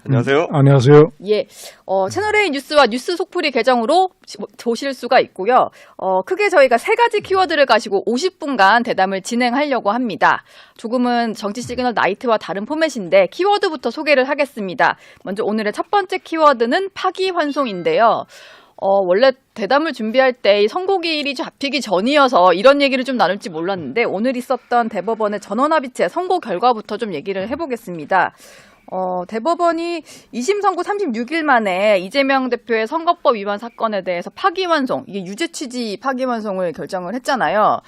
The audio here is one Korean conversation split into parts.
안녕하세요. 안녕하세요. 예, 채널A 뉴스와 뉴스 속풀이 계정으로 보실 수가 있고요. 크게 저희가 3가지 키워드를 가지고 50분간 대담을 진행하려고 합니다. 조금은 정치 시그널 나이트와 다른 포맷인데 키워드부터 소개를 하겠습니다. 먼저 오늘의 첫 번째 키워드는 파기환송인데요. 원래 대담을 준비할 때 이 선고기일이 잡히기 전이어서 이런 얘기를 좀 나눌지 몰랐는데 오늘 있었던 대법원의 전원합의체 선고 결과부터 좀 얘기를 해보겠습니다. 대법원이 2심 선고 36일 만에 이재명 대표의 선거법 위반 사건에 대해서 파기환송, 이게 유죄 취지 파기환송을 결정을 했잖아요.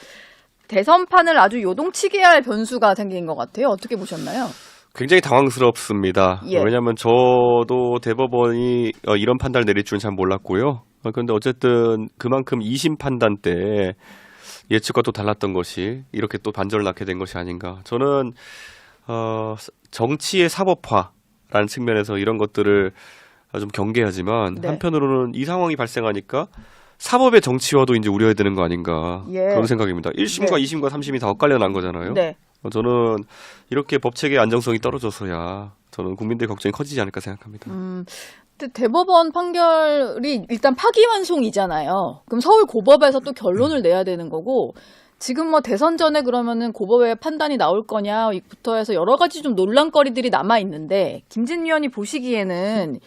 대선판을 아주 요동치게 할 변수가 생긴 것 같아요. 어떻게 보셨나요? 굉장히 당황스럽습니다. 예. 왜냐하면 저도 대법원이 이런 판단을 내릴 줄은 잘 몰랐고요. 그런데 어쨌든 그만큼 2심 판단 때 예측과 또 달랐던 것이 이렇게 또 반전을 낳게 된 것이 아닌가. 저는 정치의 사법화라는 측면에서 이런 것들을 좀 경계하지만 네. 한편으로는 이 상황이 발생하니까 사법의 정치화도 이제 우려해야 되는 거 아닌가 예. 그런 생각입니다. 1심과 네. 2심과 3심이 다 엇갈려 난 거잖아요. 네. 저는 이렇게 법체계의 안정성이 떨어져서야 저는 국민들의 걱정이 커지지 않을까 생각합니다. 근데 대법원 판결이 일단 파기환송이잖아요. 그럼 서울 고법에서 또 결론을 내야 되는 거고 지금 뭐 대선 전에 그러면은 고법의 판단이 나올 거냐부터 해서 여러 가지 좀 논란거리들이 남아 있는데 김진 위원이 보시기에는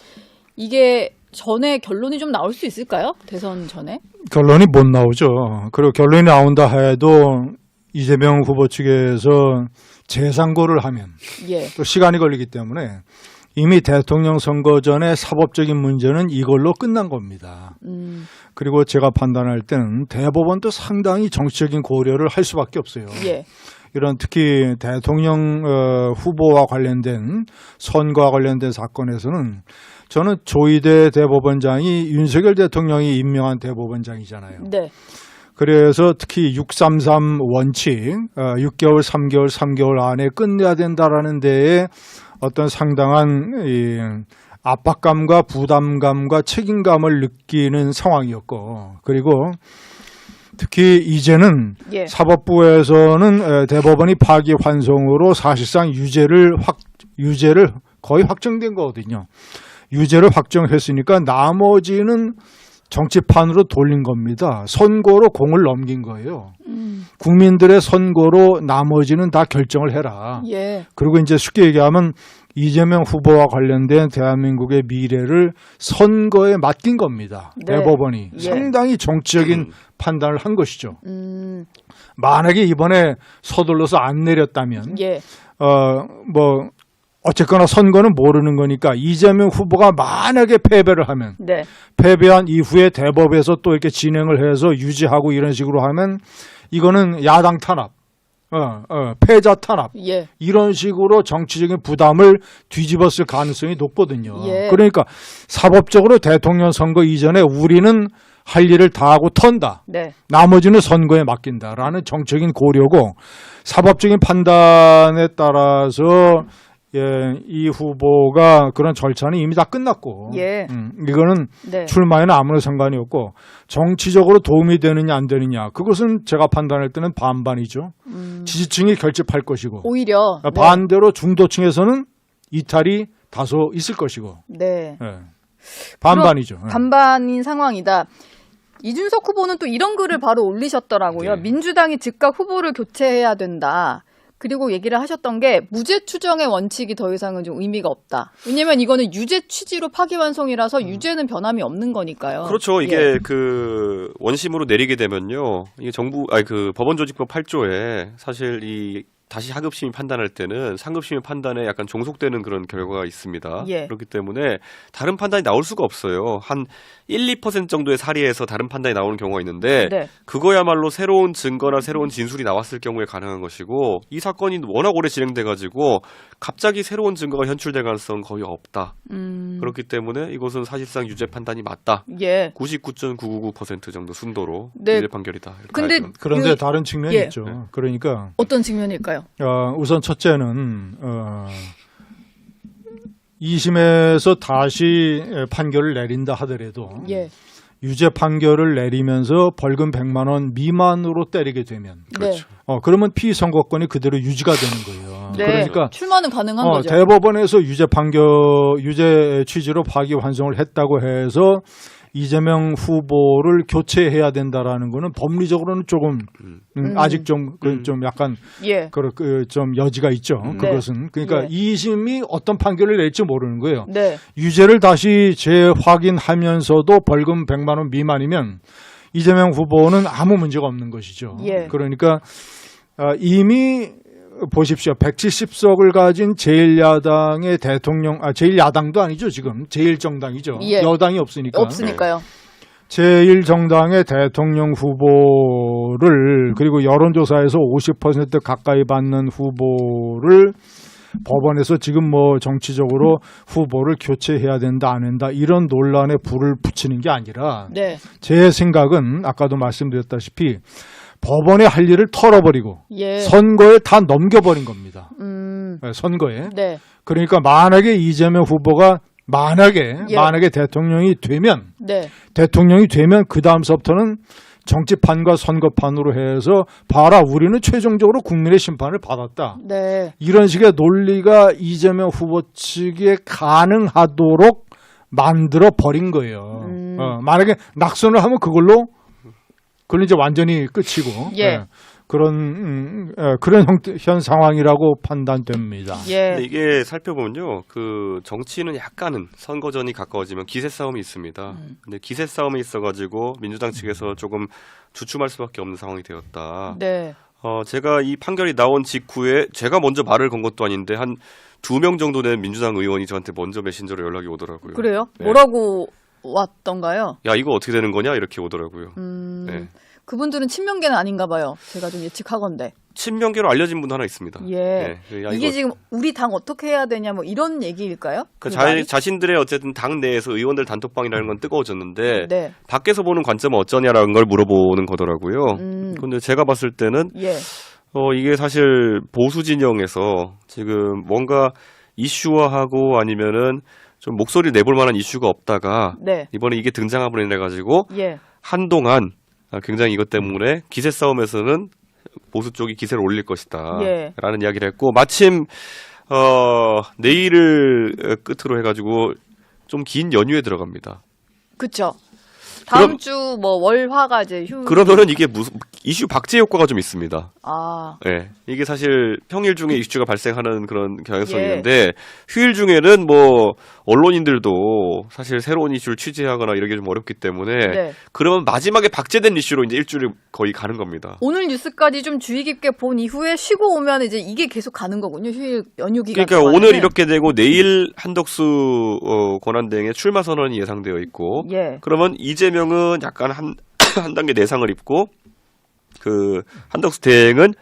이게 전에 결론이 좀 나올 수 있을까요? 대선 전에? 결론이 못 나오죠. 그리고 결론이 나온다 해도 이재명 후보 측에서 재상고를 하면 예. 또 시간이 걸리기 때문에 이미 대통령 선거 전에 사법적인 문제는 이걸로 끝난 겁니다. 그리고 제가 판단할 때는 대법원도 상당히 정치적인 고려를 할 수밖에 없어요. 예. 이런 특히 대통령 후보와 관련된 선거와 관련된 사건에서는 저는 조희대 대법원장이 윤석열 대통령이 임명한 대법원장이잖아요. 네. 그래서 특히 633 원칙, 6개월, 3개월, 3개월 안에 끝내야 된다라는 데에 어떤 상당한 이 압박감과 부담감과 책임감을 느끼는 상황이었고, 그리고 특히 이제는 예. 사법부에서는 대법원이 파기환송으로 사실상 유죄를 거의 확정된 거거든요. 유죄를 확정했으니까 나머지는 정치판으로 돌린 겁니다. 선고로 공을 넘긴 거예요. 국민들의 선고로 나머지는 다 결정을 해라. 예. 그리고 이제 쉽게 얘기하면 이재명 후보와 관련된 대한민국의 미래를 선거에 맡긴 겁니다. 네. 대법원이. 예. 상당히 정치적인 판단을 한 것이죠. 만약에 이번에 서둘러서 안 내렸다면 예. 어쨌거나 선거는 모르는 거니까 이재명 후보가 만약에 패배를 하면 네. 패배한 이후에 대법에서 또 이렇게 진행을 해서 유지하고 이런 식으로 하면 이거는 야당 탄압, 패자 탄압 예. 이런 식으로 정치적인 부담을 뒤집었을 가능성이 높거든요. 예. 그러니까 사법적으로 대통령 선거 이전에 우리는 할 일을 다 하고 턴다. 네. 나머지는 선거에 맡긴다라는 정적인 고려고 사법적인 판단에 따라서 이 후보가 그런 절차는 이미 다 끝났고 예. 이거는 네. 출마에는 아무런 상관이 없고 정치적으로 도움이 되느냐 안 되느냐 그것은 제가 판단할 때는 반반이죠. 지지층이 결집할 것이고 오히려 네. 반대로 중도층에서는 이탈이 다소 있을 것이고 네. 반반이죠. 반반인 상황이다. 이준석 후보는 또 이런 글을 바로 올리셨더라고요. 네. 민주당이 즉각 후보를 교체해야 된다. 그리고 얘기를 하셨던 게 무죄 추정의 원칙이 더 이상은 좀 의미가 없다. 왜냐면 이거는 유죄 취지로 파기환송이라서 유죄는 변함이 없는 거니까요. 그렇죠. 이게 예. 그 원심으로 내리게 되면요. 이게 그 법원조직법 8조에 사실 이 다시 하급심이 판단할 때는 상급심의 판단에 약간 종속되는 그런 결과가 있습니다. 예. 그렇기 때문에 다른 판단이 나올 수가 없어요. 한 1, 2% 정도의 사리에서 다른 판단이 나오는 경우가 있는데 네. 그거야말로 새로운 증거나 새로운 진술이 나왔을 경우에 가능한 것이고 이 사건이 워낙 오래 진행돼가지고 갑자기 새로운 증거가 현출될 가능성은 거의 없다. 그렇기 때문에 이것은 사실상 유죄 판단이 맞다. 예. 99.999% 정도 순도로 네. 유죄 판결이다. 이렇게 근데 알고 그런데 다른 측면이 예. 있죠. 그러니까 어떤 측면일까요? 우선 첫째는 2심에서 다시 판결을 내린다 하더라도 예. 유죄 판결을 내리면서 벌금 100만 원 미만으로 때리게 되면 그렇죠. 그러면 피선거권이 그대로 유지가 되는 거예요. 네. 그러니까 출마는 가능한 거죠. 대법원에서 유죄 취지로 파기환송을 했다고 해서 이재명 후보를 교체해야 된다라는 거는 법리적으로는 조금 아직 좀 약간 예. 좀 여지가 있죠. 그것은 그러니까 예. 2심이 어떤 판결을 낼지 모르는 거예요. 네. 유죄를 다시 재확인하면서도 벌금 100만 원 미만이면 이재명 후보는 아무 문제가 없는 것이죠. 예. 그러니까 이미 보십시오. 170석을 가진 제1야당의 제1야당도 아니죠. 지금 제1정당이죠. 예. 여당이 없으니까. 없으니까요. 제1정당의 대통령 후보를 그리고 여론조사에서 50% 가까이 받는 후보를 법원에서 지금 뭐 정치적으로 후보를 교체해야 된다 안 한다 이런 논란에 불을 붙이는 게 아니라 네. 제 생각은 아까도 말씀드렸다시피 법원의 할 일을 털어버리고 예. 선거에 다 넘겨버린 겁니다. 선거에. 네. 그러니까 만약에 이재명 후보가 만약에 대통령이 되면 네. 그 다음서부터는 정치판과 선거판으로 해서 봐라 우리는 최종적으로 국민의 심판을 받았다. 네. 이런 식의 논리가 이재명 후보 측에 가능하도록 만들어 버린 거예요. 만약에 낙선을 하면 그걸로 이제 완전히 끝이고 예. 그런 현 상황이라고 판단됩니다. 예. 근데 이게 살펴보면요, 그 정치는 약간은 선거전이 가까워지면 기세 싸움이 있습니다. 근데 기세 싸움이 있어가지고 민주당 측에서 조금 주춤할 수밖에 없는 상황이 되었다. 네. 제가 이 판결이 나온 직후에 제가 먼저 말을 건 것도 아닌데 한 2명 정도 된 민주당 의원이 저한테 먼저 메신저로 연락이 오더라고요. 그래요? 네. 뭐라고 왔던가요? 야 이거 어떻게 되는 거냐 이렇게 오더라고요. 네. 그분들은 친명계는 아닌가 봐요. 제가 좀 예측하건데. 친명계로 알려진 분 하나 있습니다. 예. 네. 야, 이게 이거 지금 우리 당 어떻게 해야 되냐 뭐 이런 얘기일까요? 그 자신들의 어쨌든 당 내에서 의원들 단톡방이라는 건 뜨거워졌는데 네. 밖에서 보는 관점은 어쩌냐라는 걸 물어보는 거더라고요. 근데 제가 봤을 때는 예. 이게 사실 보수 진영에서 지금 뭔가 이슈화하고 아니면은 좀 목소리를 내볼 만한 이슈가 없다가 네. 이번에 이게 등장함으로 인해 가지고 예. 한동안 굉장히 이것 때문에 기세 싸움에서는 보수 쪽이 기세를 올릴 것이다 예. 라는 이야기를 했고 마침 내일을 끝으로 해가지고 좀 긴 연휴에 들어갑니다. 그쵸. 다음 주 뭐 월화가 이제 휴. 그러면은 이게 무슨 이슈 박제 효과가 좀 있습니다. 아. 네. 이게 사실 평일 중에 이슈가 발생하는 그런 경향성이 예. 있는데 휴일 중에는 뭐 언론인들도 사실 새로운 이슈를 취재하거나 이런 게 좀 어렵기 때문에 네. 그러면 마지막에 박제된 이슈로 이제 일주일을 거의 가는 겁니다. 오늘 뉴스까지 좀 주의 깊게 본 이후에 쉬고 오면 이제 이게 계속 가는 거군요. 휴일 연휴 기간. 그러니까 동안에는. 오늘 이렇게 되고 내일 한덕수 권한대행의 출마 선언이 예상되어 있고 예. 그러면 이재명은 약간 한 단계 내상을 입고 그 한덕수 대행은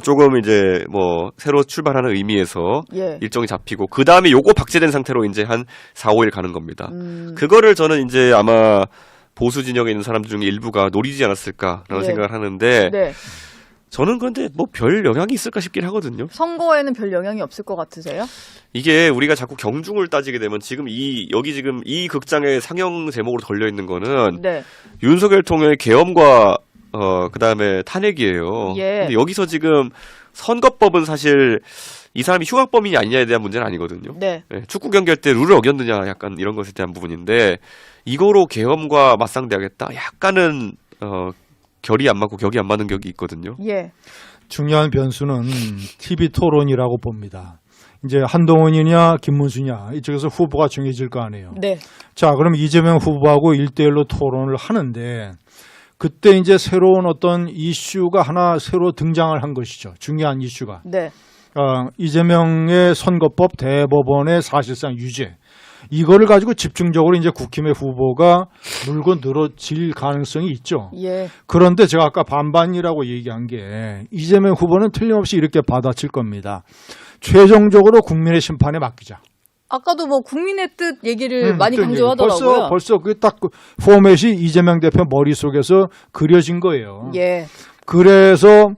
조금 이제 뭐 새로 출발하는 의미에서 예. 일정이 잡히고 그 다음에 요거 박제된 상태로 이제 한 4, 5일 가는 겁니다. 그거를 저는 이제 아마 보수 진영에 있는 사람들 중에 일부가 노리지 않았을까라는 예. 생각을 하는데 네. 저는 그런데 뭐 별 영향이 있을까 싶긴 하거든요. 선거에는 별 영향이 없을 것 같으세요? 이게 우리가 자꾸 경중을 따지게 되면 지금 지금 이 극장의 상영 제목으로 걸려 있는 거는 네. 윤석열 통일의 계엄과 그다음에 탄핵이에요. 예. 근데 여기서 지금 선거법은 사실 이 사람이 흉악범인이 아니냐에 대한 문제는 아니거든요. 네. 네, 축구 경기할 때 룰을 어겼느냐 약간 이런 것에 대한 부분인데 이거로 계엄과 맞상대하겠다. 약간은 결이 안 맞고 격이 안 맞는 격이 있거든요. 예. 중요한 변수는 TV 토론이라고 봅니다. 이제 한동훈이냐 김문수냐 이쪽에서 후보가 정해질 거 아니에요. 네. 자, 그럼 이재명 후보하고 1대1로 토론을 하는데 그때 이제 새로운 어떤 이슈가 하나 새로 등장을 한 것이죠. 중요한 이슈가. 네. 이재명의 선거법 대법원의 사실상 유죄. 이거를 가지고 집중적으로 이제 국힘의 후보가 물고 늘어질 가능성이 있죠. 예. 그런데 제가 아까 반반이라고 얘기한 게 이재명 후보는 틀림없이 이렇게 받아칠 겁니다. 최종적으로 국민의 심판에 맡기자. 아까도 뭐 국민의 뜻 얘기를 많이 강조하더라고요. 벌써 그 딱 포맷이 이재명 대표 머릿속에서 그려진 거예요. 예. 그래서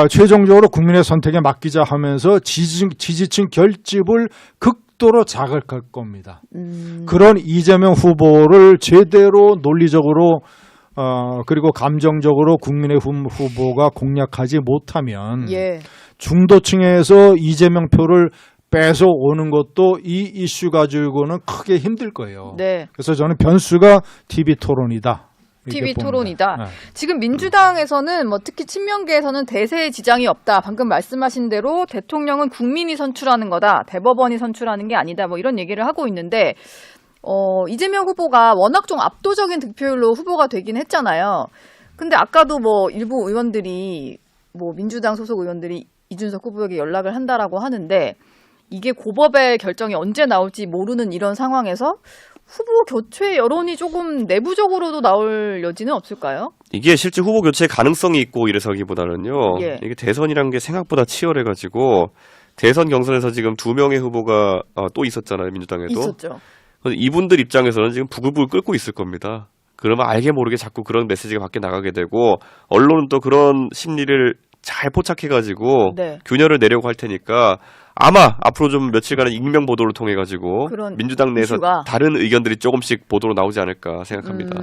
최종적으로 국민의 선택에 맡기자 하면서 지지층 결집을 극도로 자극할 겁니다. 그런 이재명 후보를 제대로 논리적으로 그리고 감정적으로 국민의 후보가 공략하지 못하면 예. 중도층에서 이재명 표를 빼서 오는 것도 이 이슈 가지고는 크게 힘들 거예요. 네. 그래서 저는 변수가 TV 토론이다. TV 이렇게 봅니다. 토론이다. 네. 지금 민주당에서는 뭐 특히 친명계에서는 대세에 지장이 없다. 방금 말씀하신 대로 대통령은 국민이 선출하는 거다. 대법원이 선출하는 게 아니다. 뭐 이런 얘기를 하고 있는데 이재명 후보가 워낙 좀 압도적인 득표율로 후보가 되긴 했잖아요. 근데 아까도 뭐 일부 의원들이 뭐 민주당 소속 의원들이 이준석 후보에게 연락을 한다라고 하는데 이게 고법의 결정이 언제 나올지 모르는 이런 상황에서 후보 교체 여론이 조금 내부적으로도 나올 여지는 없을까요? 이게 실제 후보 교체 가능성이 있고 이래서기보다는요. 예. 이게 대선이란 게 생각보다 치열해가지고 대선 경선에서 지금 2명의 후보가 또 있었잖아요. 민주당에도. 있었죠. 그래서 이분들 입장에서는 지금 부글부글 끓고 있을 겁니다. 그러면 알게 모르게 자꾸 그런 메시지가 밖에 나가게 되고 언론은 또 그런 심리를 잘 포착해가지고 네. 균열을 내려고 할 테니까 아마 앞으로 좀 며칠간은 익명 보도를 통해 가지고 그런 민주당 내에서 이슈가. 다른 의견들이 조금씩 보도로 나오지 않을까 생각합니다.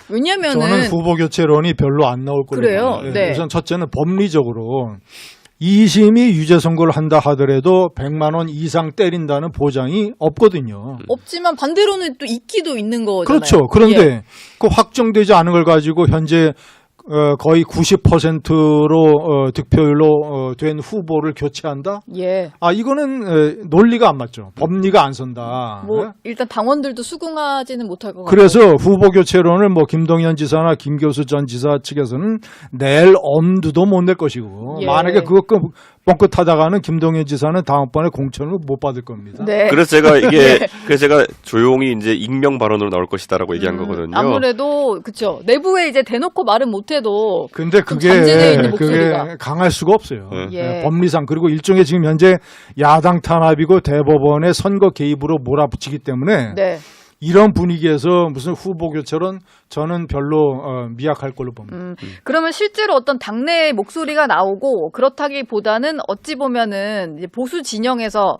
왜냐면은 저는 후보 교체론이 별로 안 나올 거라고 그래요? 봐요. 네. 우선 첫째는 법리적으로 2심이 유죄 선고를 한다 하더라도 100만 원 이상 때린다는 보장이 없거든요. 없지만 반대로는 또 있기도 있는 거잖아요. 그렇죠. 그런데 예. 그 확정되지 않은 걸 가지고 현재 거의 90%로 득표율로 된 후보를 교체한다? 예. 아 이거는 논리가 안 맞죠. 법리가 안 선다. 뭐 예? 일단 당원들도 수긍하지는 못할 것 같아요. 그래서 후보 교체론을 뭐 김동연 지사나 김교수 전 지사 측에서는 낼 엄두도 못 낼 것이고 예. 만약에 그거 뻥끗하다가는 김동연 지사는 다음번에 공천을 못 받을 겁니다. 네. 그래서 제가 그래서 제가 조용히 이제 익명 발언으로 나올 것이다라고 얘기한 거거든요. 아무래도 그렇죠. 내부에 이제 대놓고 말은 못해도 근데 좀 잠재되어 있는 그게 목소리가. 강할 수가 없어요. 네. 예. 법리상 그리고 일종의 지금 현재 야당 탄압이고 대법원의 선거 개입으로 몰아붙이기 때문에 네. 이런 분위기에서 무슨 후보 교체론 저는 별로 미약할 걸로 봅니다. 그러면 실제로 어떤 당내의 목소리가 나오고 그렇다기보다는 어찌 보면은 이제 보수 진영에서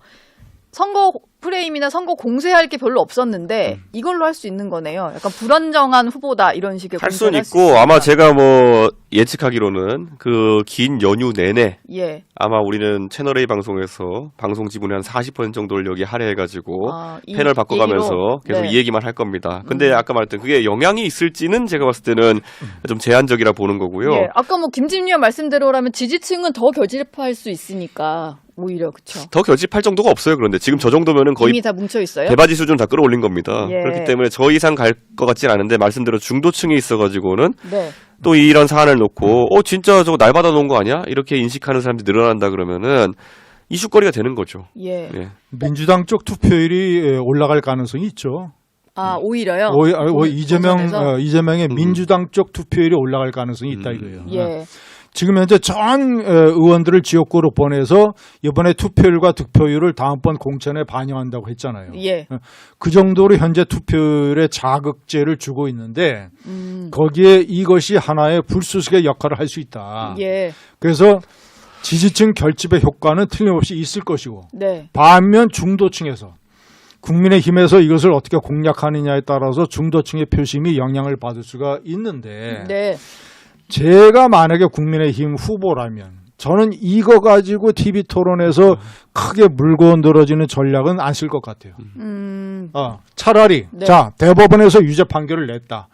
선거 프레임이나 선거 공세할 게 별로 없었는데 이걸로 할 수 있는 거네요. 약간 불안정한 후보다 이런 식의 할 수는 공세를 수 있고 있으니까. 아마 제가 뭐 예측하기로는 그 긴 연휴 내내 예. 아마 우리는 채널A 방송에서 방송 지분의 한 40% 정도를 여기 할애해가지고 이 패널 바꿔가면서 얘기로? 계속 네. 이 얘기만 할 겁니다. 근데 아까 말했던 그게 영향이 있을지는 제가 봤을 때는 좀 제한적이라 보는 거고요. 예. 아까 뭐 김진미 의원 말씀대로라면 지지층은 더 결집할 수 있으니까 오히려 그렇죠. 더 결집할 정도가 없어요. 그런데 지금 저 정도면은 거의 이미 다 뭉쳐 있어요. 대바지 수준 다 끌어올린 겁니다. 예. 그렇기 때문에 저 이상 갈 것 같진 않은데 말씀대로 중도층에 있어가지고는 네. 또 이런 사안을 놓고 진짜 저거 날 받아 놓은 거 아니야? 이렇게 인식하는 사람들이 늘어난다 그러면은 이슈거리가 되는 거죠. 예. 예. 민주당 쪽 투표율이 올라갈 가능성이 있죠. 아 오히려요. 이재명의 민주당 쪽 투표율이 올라갈 가능성이 있다 이거예요. 예. 지금 현재 전 의원들을 지역구로 보내서 이번에 투표율과 득표율을 다음번 공천에 반영한다고 했잖아요. 예. 그 정도로 현재 투표율에 자극제를 주고 있는데 거기에 이것이 하나의 불쏘시개 역할을 할 수 있다. 예. 그래서 지지층 결집의 효과는 틀림없이 있을 것이고 네. 반면 중도층에서 국민의힘에서 이것을 어떻게 공략하느냐에 따라서 중도층의 표심이 영향을 받을 수가 있는데 네. 제가 만약에 국민의힘 후보라면 저는 이거 가지고 TV 토론에서 크게 물고 늘어지는 전략은 안 쓸 것 같아요. 차라리 네. 자 대법원에서 유죄 판결을 냈다.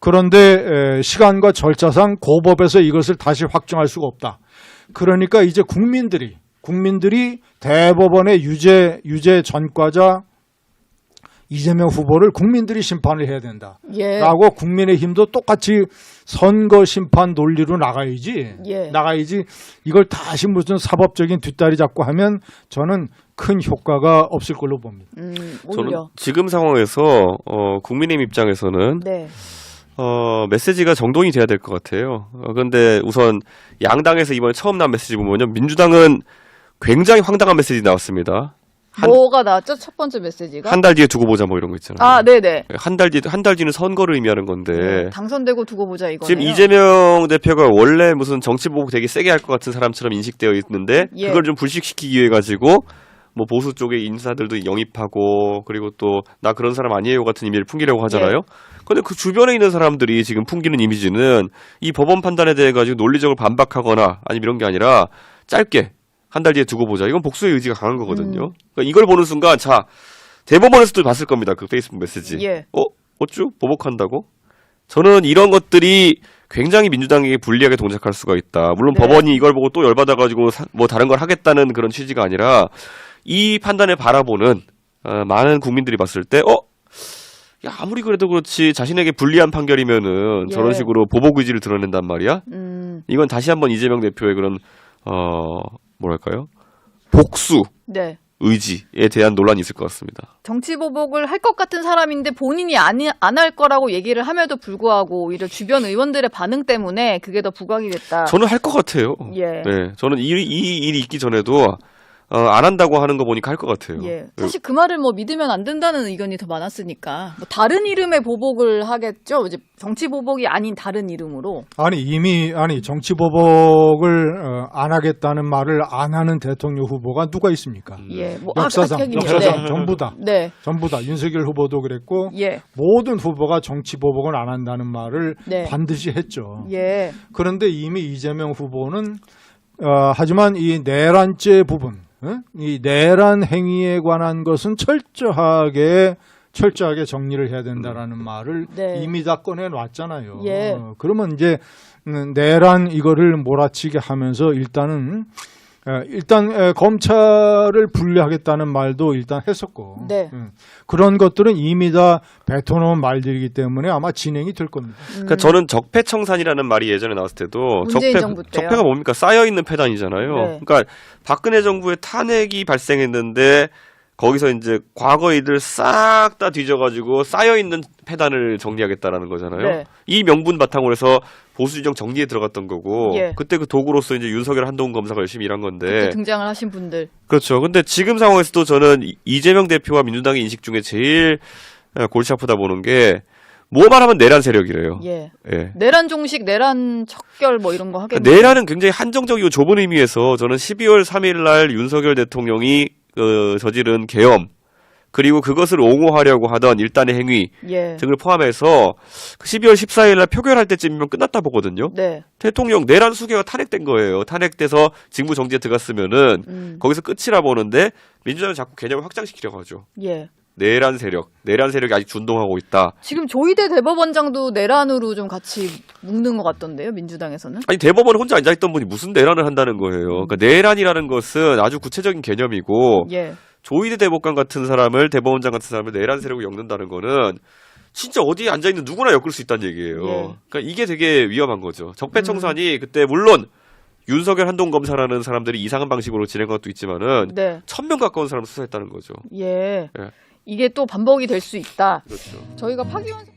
그런데 시간과 절차상 고법에서 이것을 다시 확정할 수가 없다. 그러니까 이제 국민들이 대법원의 유죄 전과자 이재명 후보를 국민들이 심판을 해야 된다. 예. 라고 국민의힘도 똑같이 선거 심판 논리로 나가야지. 예. 나가야지 이걸 다시 무슨 사법적인 뒷다리 잡고 하면 저는 큰 효과가 없을 걸로 봅니다. 저는 오히려. 지금 상황에서 국민의힘 입장에서는 네. 메시지가 정돈이 돼야 될 것 같아요. 그런데 우선 양당에서 이번에 처음 나온 메시지 보면요. 민주당은 굉장히 황당한 메시지 나왔습니다. 뭐가 나왔죠? 첫 번째 메시지가? 한 달 뒤에 두고 보자 뭐 이런 거 있잖아요. 아, 네네. 한 달 뒤는 선거를 의미하는 건데 당선되고 두고 보자 이거네요. 지금 이재명 대표가 원래 무슨 정치 보복 되게 세게 할 것 같은 사람처럼 인식되어 있는데 예. 그걸 좀 불식시키기 위해 가지고 뭐 보수 쪽의 인사들도 영입하고 그리고 또 나 그런 사람 아니에요 같은 이미지를 풍기려고 하잖아요. 근데 그 주변에 있는 사람들이 지금 풍기는 이미지는 이 법원 판단에 대해 가지고 논리적으로 반박하거나 아니면 이런 게 아니라 짧게 한 달 뒤에 두고 보자. 이건 복수의 의지가 강한 거거든요. 그러니까 이걸 보는 순간 자 대법원에서도 봤을 겁니다. 그 페이스북 메시지. 예. 어쭈 보복한다고? 저는 이런 것들이 굉장히 민주당에게 불리하게 동작할 수가 있다. 물론 네. 법원이 이걸 보고 또 열받아가지고 뭐 다른 걸 하겠다는 그런 취지가 아니라 이 판단을 바라보는 많은 국민들이 봤을 때 야, 아무리 그래도 그렇지 자신에게 불리한 판결이면은 예. 저런 식으로 보복 의지를 드러낸단 말이야. 이건 다시 한번 이재명 대표의 그런 뭐랄까요? 복수 네. 의지에 대한 논란이 있을 것 같습니다. 정치 보복을 할 것 같은 사람인데 본인이 안 할 거라고 얘기를 함에도 불구하고 오히려 주변 의원들의 반응 때문에 그게 더 부각이 됐다. 저는 할 것 같아요. 예. 네, 저는 이 일이 있기 전에도 안 한다고 하는 거 보니까 할 것 같아요. 예. 사실 그 말을 뭐 믿으면 안 된다는 의견이 더 많았으니까 뭐 다른 이름의 보복을 하겠죠. 이제 정치 보복이 아닌 다른 이름으로. 아니 정치 보복을 안 하겠다는 말을 안 하는 대통령 후보가 누가 있습니까? 예. 뭐 역사상 네. 전부 다 네. 윤석열 후보도 그랬고 예. 모든 후보가 정치 보복은 안 한다는 말을 네. 반드시 했죠. 예. 그런데 이미 이재명 후보는 하지만 이 내란죄 부분, 이 내란 행위에 관한 것은 철저하게 정리를 해야 된다라는 말을 네. 이미 다 꺼내놨잖아요. 예. 그러면 이제 내란 이거를 몰아치게 하면서 일단 검찰을 분리하겠다는 말도 일단 했었고 네. 그런 것들은 이미 다 뱉어놓은 말들이기 때문에 아마 진행이 될 겁니다. 그러니까 저는 적폐청산이라는 말이 예전에 나왔을 때도 문재인 정부 때요. 적폐가 뭡니까? 쌓여있는 패단이잖아요. 네. 그러니까 박근혜 정부의 탄핵이 발생했는데 거기서 이제 과거 일들 싹 다 뒤져가지고 쌓여있는 패단을 정리하겠다라는 거잖아요. 네. 이 명분 바탕으로 해서 보수진영 정리에 들어갔던 거고 예. 그때 그 도구로서 이제 윤석열 한동훈 검사가 열심히 일한 건데 그때 등장을 하신 분들. 그렇죠. 근데 지금 상황에서도 저는 이재명 대표와 민주당의 인식 중에 제일 골치 아프다 보는 게 뭐만 하면 내란 세력이래요. 예. 예. 내란 종식, 내란 척결 뭐 이런 거 하겠네요. 그러니까 내란은 굉장히 한정적이고 좁은 의미에서 저는 12월 3일 날 윤석열 대통령이 저지른 계엄 그리고 그것을 옹호하려고 하던 일단의 행위 예. 등을 포함해서 12월 14일 날 표결할 때쯤이면 끝났다 보거든요. 네. 대통령 내란 수개가 탄핵된 거예요. 탄핵돼서 직무 정지에 들어갔으면은 거기서 끝이라 보는데 민주당은 자꾸 개념을 확장시키려고 하죠. 예. 내란 세력이 아직 준동하고 있다. 지금 조희대 대법원장도 내란으로 좀 같이 묶는 것 같던데요, 민주당에서는? 아니 대법원에 혼자 앉아있던 분이 무슨 내란을 한다는 거예요. 그러니까 내란이라는 것은 아주 구체적인 개념이고 예. 조희대 대법관 같은 사람을 대법원장 같은 사람을 내란 세력으로 엮는다는 거는 진짜 어디에 앉아있는 누구나 엮을 수 있다는 얘기예요. 예. 그러니까 이게 되게 위험한 거죠. 적폐청산이 그때 물론 윤석열 한동 검사라는 사람들이 이상한 방식으로 진행한 것도 있지만은 네. 1000명 가까운 사람을 수사했다는 거죠. 예. 예. 이게 또 반복이 될 수 있다. 그렇죠. 저희가 파기환송